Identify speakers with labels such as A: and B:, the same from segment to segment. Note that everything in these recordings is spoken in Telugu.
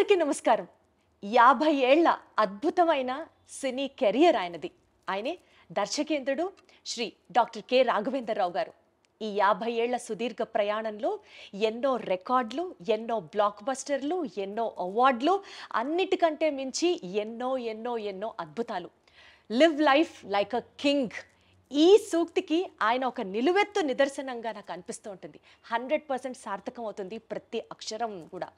A: అందరికీ నమస్కారం. 50 ఏళ్ల అద్భుతమైన సినీ కెరియర్ ఆయనది. ఆయనే దర్శకేంద్రుడు శ్రీ డాక్టర్ కె. రాఘవేంద్రరావు గారు. ఈ 50 ఏళ్ల సుదీర్ఘ ప్రయాణంలో ఎన్నో రికార్డులు, ఎన్నో బ్లాక్ బస్టర్లు, ఎన్నో అవార్డులు, అన్నిటికంటే మించి ఎన్నో ఎన్నో ఎన్నో అద్భుతాలు. Live life like a king. ఈ సూక్తికి ఆయన ఒక నిలువెత్తు నిదర్శనంగా నాకు అనిపిస్తూ ఉంటుంది. 100% సార్థకం అవుతుంది ప్రతి అక్షరం కూడా.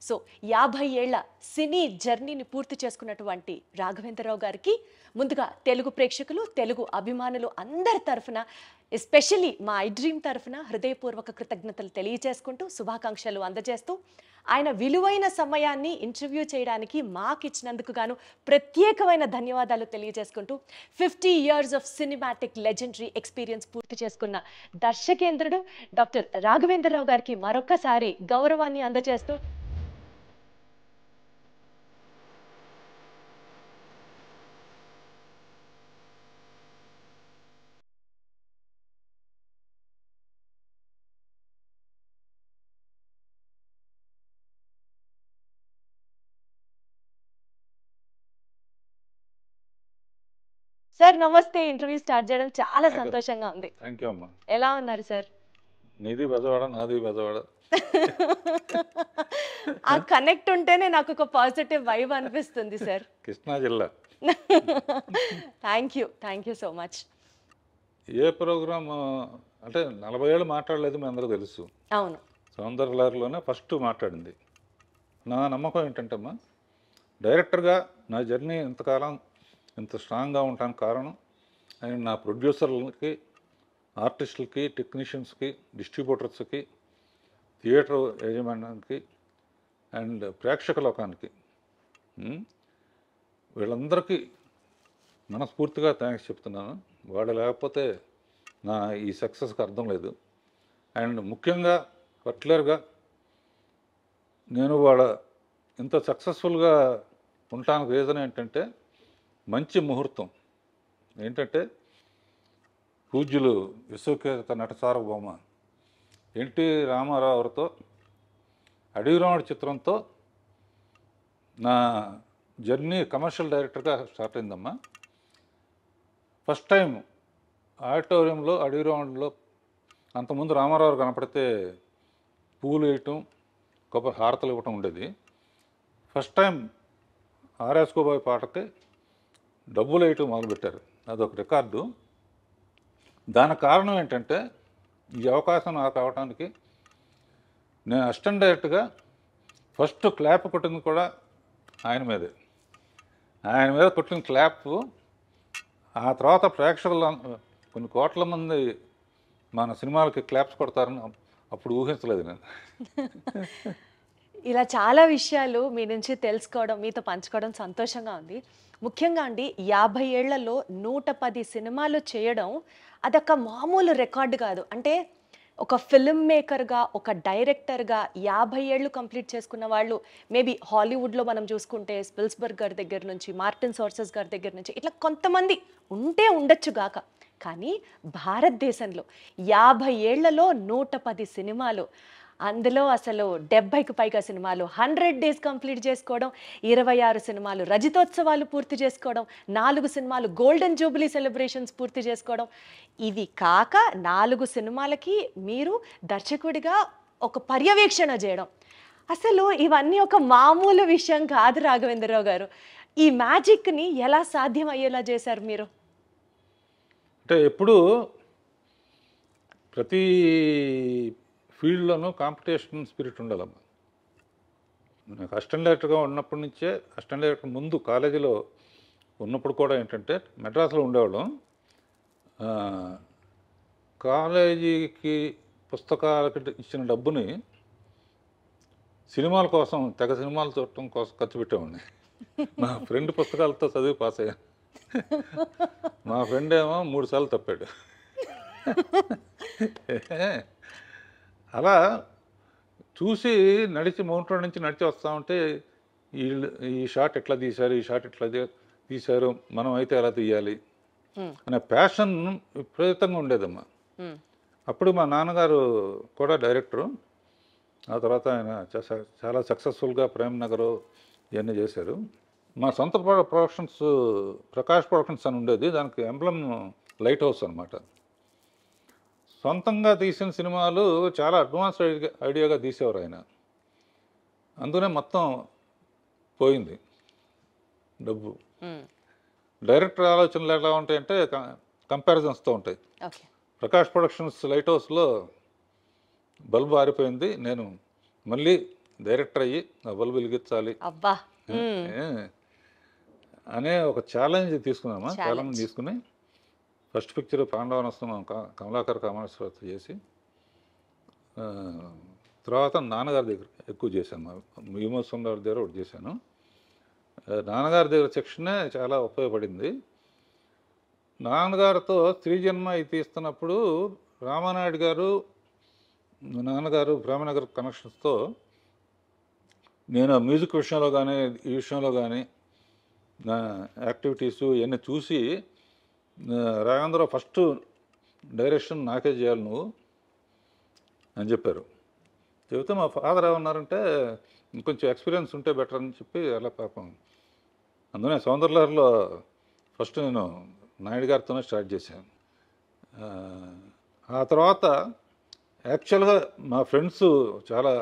A: సో 50 ఏళ్ల సినీ జర్నీని పూర్తి చేసుకున్నటువంటి రాఘవేంద్రరావు గారికి ముందుగా తెలుగు ప్రేక్షకులు, తెలుగు అభిమానులు అందరి తరఫున, ఎస్పెషల్లీ మా ఐ డ్రీమ్ తరఫున హృదయపూర్వక కృతజ్ఞతలు తెలియజేసుకుంటూ, శుభాకాంక్షలు అందజేస్తూ, ఆయన విలువైన సమయాన్ని ఇంటర్వ్యూ చేయడానికి మాకు ఇచ్చినందుకు గాను ప్రత్యేకమైన ధన్యవాదాలు తెలియజేసుకుంటూ, 50 years of cinematic legendary experience పూర్తి చేసుకున్న దర్శకేంద్రుడు డాక్టర్ రాఘవేంద్రరావు గారికి మరొకసారి గౌరవాన్ని అందజేస్తూ, సార్ నమస్తే. ఇంటర్వ్యూ స్టార్ట్ చేయడం చాలా సంతోషంగా ఉంది.
B: థ్యాంక్ యూ అమ్మా.
A: ఎలా ఉన్నారు సార్?
B: నీది బెజవాడ, నాది బెజవాడ.
A: ఆ కనెక్ట్ ఉంటేనే నాకు ఒక పాజిటివ్ వైబ్ అనిపిస్తుంది సార్.
B: కృష్ణా జిల్లా.
A: Thank you so much.
B: ఏ ప్రోగ్రామ్ అంటే 40 ఏళ్ళు మాట్లాడలేదు, మీ అందరూ తెలుసు.
A: అవును,
B: సౌందర్యలహరిలోనే ఫస్ట్ మాట్లాడింది. నా నమ్మకం ఏంటంటమ్మా, డైరెక్టర్గా నా జర్నీ ఇంతకాలం ఇంత స్ట్రాంగ్గా ఉండడానికి కారణం అండ్ నా ప్రొడ్యూసర్లకి, ఆర్టిస్టులకి, టెక్నీషియన్స్కి, డిస్ట్రిబ్యూటర్స్కి, థియేటర్ యాజమాన్యానికి అండ్ ప్రేక్షక లోకానికి, వీళ్ళందరికీ మనస్ఫూర్తిగా థ్యాంక్స్ చెప్తున్నాను. వాళ్ళు లేకపోతే నా ఈ సక్సెస్కి అర్థం లేదు. అండ్ ముఖ్యంగా పర్టికులర్గా నేను వాళ్ళ ఇంత సక్సెస్ఫుల్గా ఉండటానికి రీజన్ ఏంటంటే, మంచి ముహూర్తం ఏంటంటే, పూజ్యులు విశ్వఖ్యాత నట సార్వభౌమ ఎన్టీ రామారావు గారితో అడవిరాముడు చిత్రంతో నా జర్నీ కమర్షియల్ డైరెక్టర్గా స్టార్ట్ అయిందమ్మా. ఫస్ట్ టైం ఆడిటోరియంలో అడవిరాముడిలో, అంతకుముందు రామారావు గారు కనపడితే పూలు వేయటం, కొబ్బరి హారతలు ఇవ్వటం ఉండేది. ఫస్ట్ టైం ఆర్ఎస్కోబాయ్ పాటకి డబ్బులు వేయటం మొదలుపెట్టారు. అదొక రికార్డు. దానికి కారణం ఏంటంటే, ఈ అవకాశం నాకు అవడానికి నేను అసిస్టెంట్ డైరెక్టర్గా ఫస్ట్ క్లాప్ కొట్టింది కూడా ఆయన మీదే. ఆయన మీద కొట్టిన క్లాప్ ఆ తర్వాత ప్రేక్షకులు కొన్ని కోట్ల మంది మన సినిమాలకి క్లాప్స్ కొడతారని అప్పుడు ఊహించలేదు నేను.
A: ఇలా చాలా విషయాలు మీ నుంచి తెలుసుకోవడం, మీతో పంచుకోవడం సంతోషంగా ఉంది. ముఖ్యంగా అండి, 50 ఏళ్లలో 110 సినిమాలు చేయడం అదొక మామూలు రికార్డు కాదు. అంటే ఒక ఫిల్మ్ మేకర్గా, ఒక డైరెక్టర్గా 50 ఏళ్ళు కంప్లీట్ చేసుకున్న వాళ్ళు మేబీ హాలీవుడ్లో మనం చూసుకుంటే స్పిల్స్బర్గ్ గారి దగ్గర నుంచి, మార్టిన్ సోర్సెస్ గారి దగ్గర నుంచి ఇట్లా కొంతమంది ఉంటే ఉండొచ్చు గాక, కానీ భారతదేశంలో 50 ఏళ్లలో 110 సినిమాలు, అందులో అసలు 70కి పైగా సినిమాలు 100 days కంప్లీట్ చేసుకోవడం, 26 సినిమాలు రజతోత్సవాలు పూర్తి చేసుకోవడం, 4 సినిమాలు గోల్డెన్ జూబిలీ సెలబ్రేషన్స్ పూర్తి చేసుకోవడం, ఇవి కాక 4 సినిమాలకి మీరు దర్శకుడిగా ఒక పర్యవేక్షణ చేయడం, అసలు ఇవన్నీ ఒక మామూలు విషయం కాదు రాఘవేంద్రరావు గారు. ఈ మ్యాజిక్ని ఎలా సాధ్యం అయ్యేలా చేశారు మీరు?
B: అంటే ఎప్పుడు ప్రతి ఫీల్డ్లోనూ కాంపిటీషన్ స్పిరిట్ ఉండాలమ్మా. నాకు అసిస్టెంట్ డైరెక్టర్గా ఉన్నప్పటి నుంచే, అసిస్టెంట్ డైరెక్టర్ ముందు కాలేజీలో ఉన్నప్పుడు కూడా ఏంటంటే, మెడ్రాస్లో ఉండేవాళ్ళం. కాలేజీకి పుస్తకాలకి ఇచ్చిన డబ్బుని సినిమాల కోసం, తెగ సినిమాలు చూడటం కోసం ఖర్చు పెట్టేవాడిని. మా ఫ్రెండ్ పుస్తకాలతో చదివి పాస్ అయ్యాను. మా ఫ్రెండ్ ఏమో 3 సార్లు తప్పాడు. అలా చూసి నడిచి మౌంట్ రోడ్ నుంచి నడిచి వస్తూ ఉంటే, ఈ షాట్ ఎట్లా తీశారు, ఈ షాట్ ఎట్లా తీశారు, మనం అయితే ఎలా తీయాలి అనే ప్యాషన్ విపరీతంగా ఉండేదమ్మా. అప్పుడు మా నాన్నగారు కూడా డైరెక్టరు. ఆ తర్వాత ఆయన చాలా సక్సెస్ఫుల్గా ప్రేమ్ నగరు ఇవన్నీ చేశారు. మా సొంత ప్రొడక్షన్స్ ప్రకాష్ ప్రొడక్షన్స్ అని ఉండేది, దానికి ఎంబ్లమ్ లైట్ హౌస్ అనమాట. సొంతంగా తీసిన సినిమాలు చాలా అడ్వాన్స్ ఐడియాగా తీసేవారు ఆయన. అందుకనే మొత్తం పోయింది డబ్బు. డైరెక్టర్ ఆలోచనలు ఎలా ఉంటాయంటే కంపారిజన్స్తో ఉంటాయి.
A: ఓకే.
B: ప్రకాష్ ప్రొడక్షన్స్ లైట్ హౌస్లో బల్బు ఆరిపోయింది, నేను మళ్ళీ డైరెక్టర్ అయ్యి ఆ బల్బు వెలిగించాలి
A: అబ్బా.
B: అనే ఒక ఛాలెంజ్ తీసుకున్నామా. ఛాలెంజ్ తీసుకుని ఫస్ట్ పిక్చర్ పాండవనస్తం కమలాకర్ కామేశ్వరతో చేసి, తర్వాత నాన్నగారి దగ్గర ఎక్కువ చేశాను. విమోచన గారి దగ్గర ఒకటి చేశాను. నాన్నగారి దగ్గర సెక్షనే చాలా ఉపయోగపడింది. నాన్నగారితో స్త్రీ జన్మ ఇది తీస్తున్నప్పుడు రామానాయుడు గారు నాన్నగారు ప్రేమనగర్ కనెక్షన్స్తో నేను మ్యూజిక్ విషయంలో కానీ ఈ విషయంలో కానీ నా యాక్టివిటీసు ఇవన్నీ చూసి, రాఘవేంద్ర ఫస్ట్ డైరెక్షన్ నాకే చేయాలి నువ్వు అని చెప్పారు. చెబితే మా ఫాదర్ ఏమన్నారంటే ఇంకొంచెం ఎక్స్పీరియన్స్ ఉంటే బెటర్ అని చెప్పి అలా పాపం. అందుకనే సౌందర్యలహరిలో ఫస్ట్ నేను నాయుడు గారితోనే స్టార్ట్ చేశాను. ఆ తర్వాత యాక్చువల్గా మా ఫ్రెండ్స్ చాలా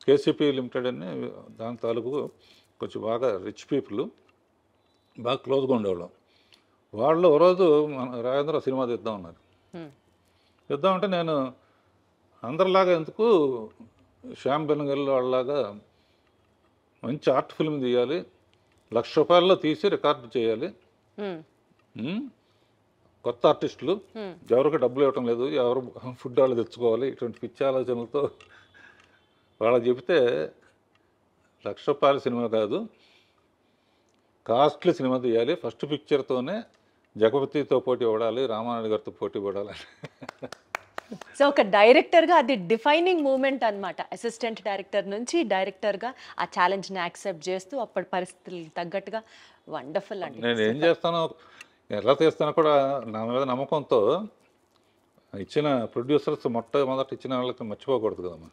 B: కేసీపీ లిమిటెడ్ అని దాని తాలూకు కొంచెం బాగా రిచ్ పీపుల్, బాగా క్లోజ్గా ఉండేవాళ్ళం. వాళ్ళు ఓ రోజు రాఘవేంద్ర సినిమా తీద్దాం ఉన్నారు. తీద్దామంటే నేను అందరిలాగా ఎందుకు శ్యామ్ బెనగల్ వాళ్ళలాగా మంచి ఆర్ట్ ఫిల్మ్ తీయాలి, ₹1,00,000 తీసి రికార్డు చేయాలి, కొత్త ఆర్టిస్టులు ఎవరికి డబ్బులు ఇవ్వటం లేదు, ఎవరు ఫుడ్ వాళ్ళు తెచ్చుకోవాలి, ఇటువంటి పిచ్చి ఆలోచనలతో వాళ్ళకి చెబితే ₹1,00,000 సినిమా కాదు, కాస్ట్లీ సినిమా తీయాలి, ఫస్ట్ పిక్చర్తోనే జగపతితో పోటీ పడాలి, రామానాయుడు గారితో పోటీ పడాలి.
A: సో ఒక డైరెక్టర్గా అది డిఫైనింగ్ మూమెంట్ అనమాట. అసిస్టెంట్ డైరెక్టర్ నుంచి డైరెక్టర్గా ఆ ఛాలెంజ్ని యాక్సెప్ట్ చేస్తూ అప్పటి పరిస్థితులకు తగ్గట్టుగా వండర్ఫుల్ అండి.
B: నేను ఏం చేస్తానో ఎలా తీస్తానో కూడా నా మీద నమ్మకంతో ఇచ్చిన ప్రొడ్యూసర్స్ మొట్టమొదటి ఇచ్చిన వాళ్ళకి మర్చిపోకూడదు కదమ్మా.